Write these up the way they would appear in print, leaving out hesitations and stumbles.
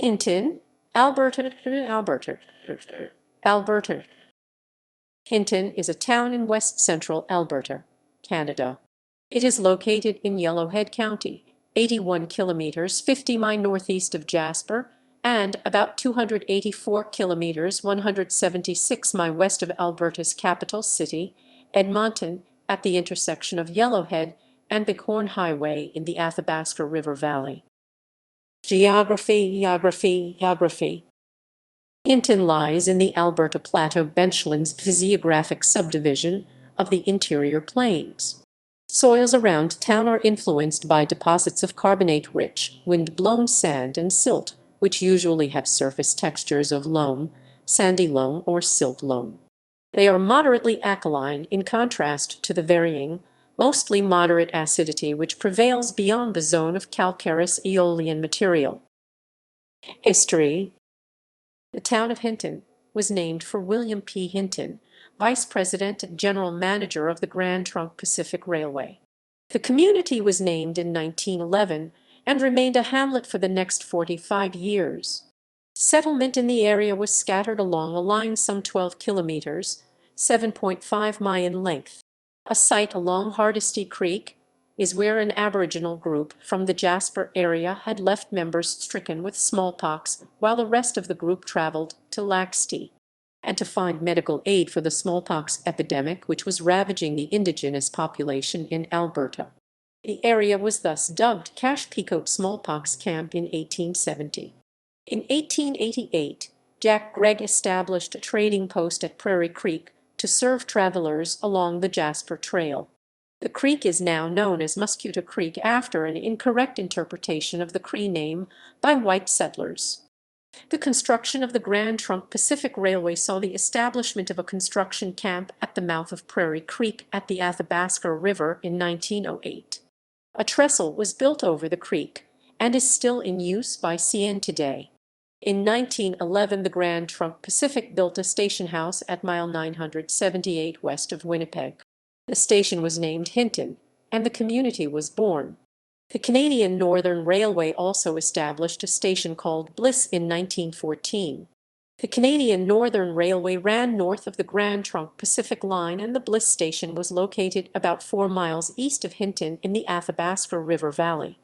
Hinton, Alberta. Alberta. Hinton is a town in west-central Alberta, Canada. It is located in Yellowhead County, 81 kilometers 50 miles northeast of Jasper, and about 284 kilometers 176 miles west of Alberta's capital city, Edmonton, at the intersection of Yellowhead and Bighorn Highway in the Athabasca River Valley. Geography. Hinton lies in the Alberta Plateau benchlands physiographic subdivision of the interior plains. Soils around town are influenced by deposits of carbonate-rich, wind-blown sand and silt, which usually have surface textures of loam, sandy loam, or silt loam. They are moderately alkaline in contrast to the varying, mostly moderate acidity which prevails beyond the zone of calcareous aeolian material. History. The town of Hinton was named for William P. Hinton, Vice President and General Manager of the Grand Trunk Pacific Railway. The community was named in 1911 and remained a hamlet for the next 45 years. Settlement in the area was scattered along a line some 12 kilometers, 7.5 miles in length. A site along Hardisty Creek is where an Aboriginal group from the Jasper area had left members stricken with smallpox, while the rest of the group traveled to Laxty and to find medical aid for the smallpox epidemic which was ravaging the indigenous population in Alberta. The area was thus dubbed Cache-Picote Smallpox Camp in 1870. In 1888, Jack Gregg established a trading post at Prairie Creek to serve travelers along the Jasper Trail. The creek is now known as Muscuta Creek after an incorrect interpretation of the Cree name by white settlers. The construction of the Grand Trunk Pacific Railway saw the establishment of a construction camp at the mouth of Prairie Creek at the Athabasca River in 1908. A trestle was built over the creek and is still in use by CN today. In 1911, the Grand Trunk Pacific built a station house at mile 978 west of Winnipeg. The station was named Hinton, and the community was born. The Canadian Northern Railway also established a station called Bliss in 1914. The Canadian Northern Railway ran north of the Grand Trunk Pacific Line, and the Bliss station was located about 4 miles east of Hinton in the Athabasca River Valley.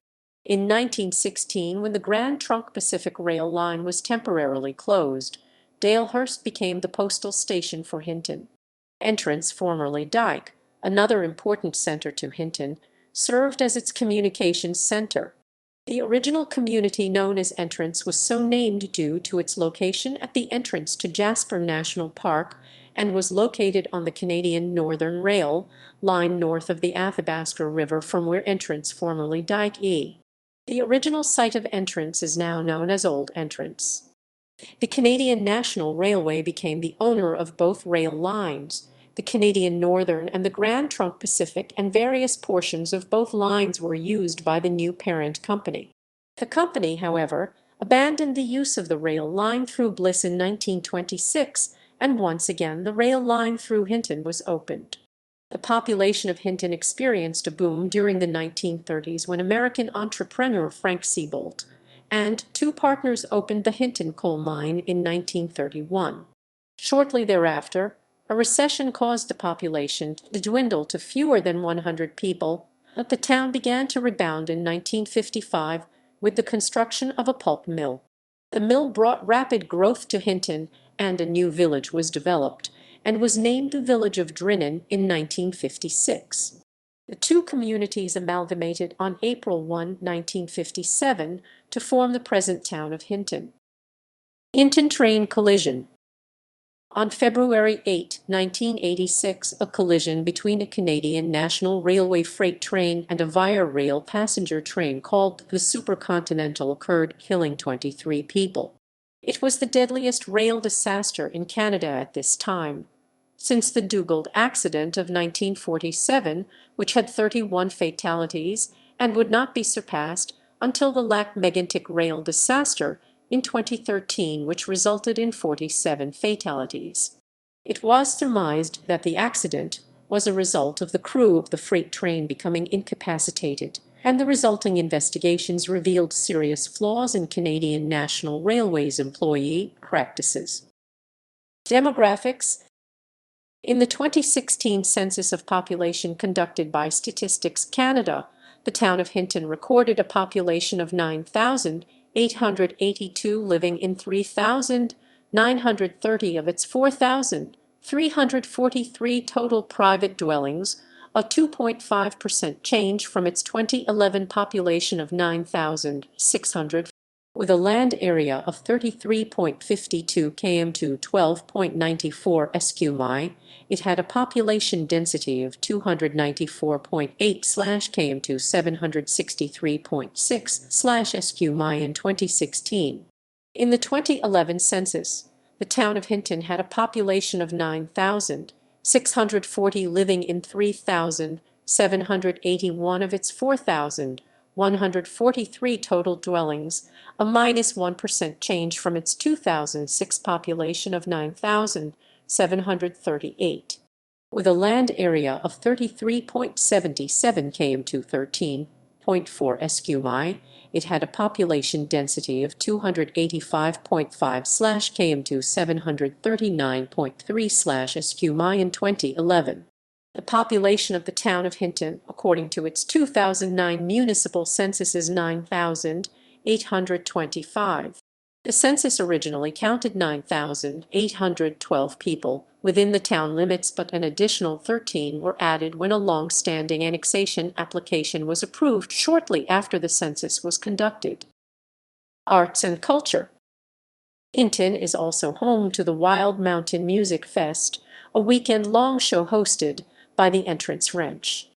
In 1916, when the Grand Trunk Pacific Rail line was temporarily closed, Dalehurst became the postal station for Hinton. Entrance, formerly Dyke, another important center to Hinton, served as its communications center. The original community known as Entrance was so named due to its location at the entrance to Jasper National Park and was located on the Canadian Northern Rail line north of the Athabasca River from where Entrance, formerly Dyke E. The original site of Entrance is now known as Old Entrance. The Canadian National Railway became the owner of both rail lines, the Canadian Northern and the Grand Trunk Pacific, and various portions of both lines were used by the new parent company. The company, however, abandoned the use of the rail line through Bliss in 1926, and once again the rail line through Hinton was opened. The population of Hinton experienced a boom during the 1930s when American entrepreneur Frank Seabolt and two partners opened the Hinton coal mine in 1931. Shortly thereafter, a recession caused the population to dwindle to fewer than 100 people, but the town began to rebound in 1955 with the construction of a pulp mill. The mill brought rapid growth to Hinton, and a new village was developed, and was named the village of Drinnan in 1956. The two communities amalgamated on April 1, 1957, to form the present town of Hinton. Hinton train collision. On February 8, 1986, a collision between a Canadian National Railway freight train and a Via Rail passenger train called the Supercontinental occurred, killing 23 people. It was the deadliest rail disaster in Canada at this time, since the Dugald accident of 1947, which had 31 fatalities and would not be surpassed until the Lac-Mégantic rail disaster in 2013, which resulted in 47 fatalities. It was surmised that the accident was a result of the crew of the freight train becoming incapacitated and the resulting investigations revealed serious flaws in Canadian National Railways employee practices. Demographics. In the 2016 census of population conducted by Statistics Canada, the town of Hinton recorded a population of 9,882 living in 3,930 of its 4,343 total private dwellings, a 2.5% change from its 2011 population of 9,600. With a land area of 33.52 km2 12.94 sq mi, it had a population density of 294.8/km2 763.6/sq mi in 2016. In the 2011 census, the town of Hinton had a population of 9,640 living in 3,781 of its 4,143 total dwellings, a -1% change from its 2006 population of 9,738. With a land area of 33.77 km2 13.4 sq mi, it had a population density of 285.5/km2 739.3/sq mi in 2011. The population of the town of Hinton, according to its 2009 municipal census, is 9,825. The census originally counted 9,812 people within the town limits, but an additional 13 were added when a long-standing annexation application was approved shortly after the census was conducted. Arts and culture. Hinton is also home to the Wild Mountain Music Fest, a weekend-long show hosted by the Entrance Ranch.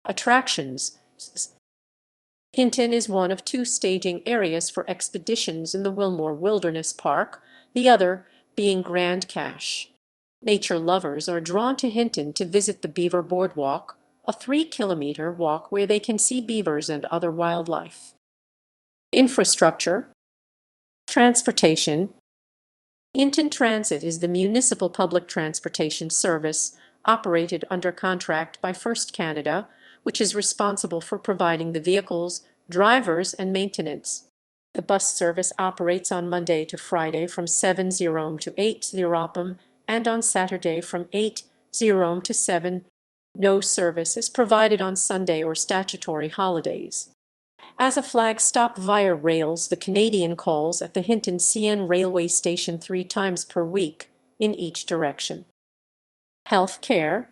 Attractions. Hinton is one of two staging areas for expeditions in the Wilmore Wilderness Park, the other being Grand Cache. Nature lovers are drawn to Hinton to visit the Beaver Boardwalk, a 3-kilometer walk where they can see beavers and other wildlife. Infrastructure. Transportation. Hinton Transit is the municipal public transportation service operated under contract by First Canada, which is responsible for providing the vehicles, drivers, and maintenance. The bus service operates on Monday to Friday from 7:00 am to 8:00 am and on Saturday from 8:00 am to 7:00. No service is provided on Sunday or statutory holidays. As a flag stop via rails, the Canadian calls at the Hinton CN railway station 3 times per week in each direction. Health care.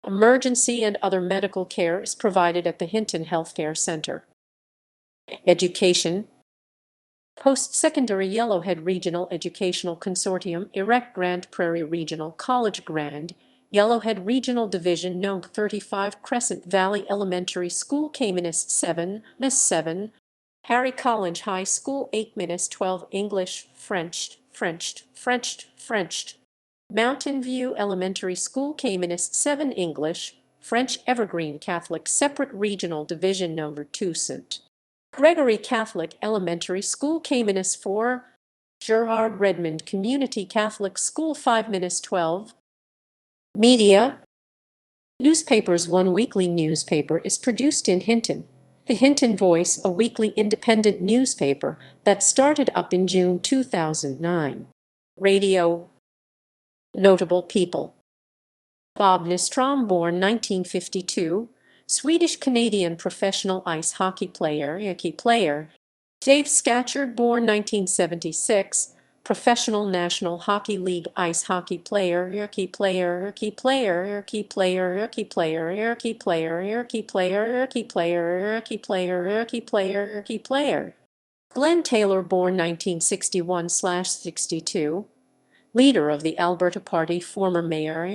Emergency and other medical care is provided at the Hinton Healthcare Centre. Education. Post-secondary Yellowhead Regional Educational Consortium, Erect Grand Prairie Regional College Grand, Yellowhead Regional Division No. 35 Crescent Valley Elementary School K-7, Harry College High School 8-12 English, French, Mountain View Elementary School K-7 English, French Evergreen Catholic Separate Regional Division No. 2 St. Gregory Catholic Elementary School K-4, Gerard Redmond Community Catholic School 5-12. Media. Newspapers. One weekly newspaper is produced in Hinton, the Hinton Voice, a weekly independent newspaper that started up in June 2009. Radio. Notable people. Bob Nystrom, born 1952, Swedish-Canadian professional ice hockey player. Dave Scatcherd, born 1976, professional National Hockey League ice hockey player. Glenn Taylor, born 1961/62, leader of the Alberta Party, former mayor.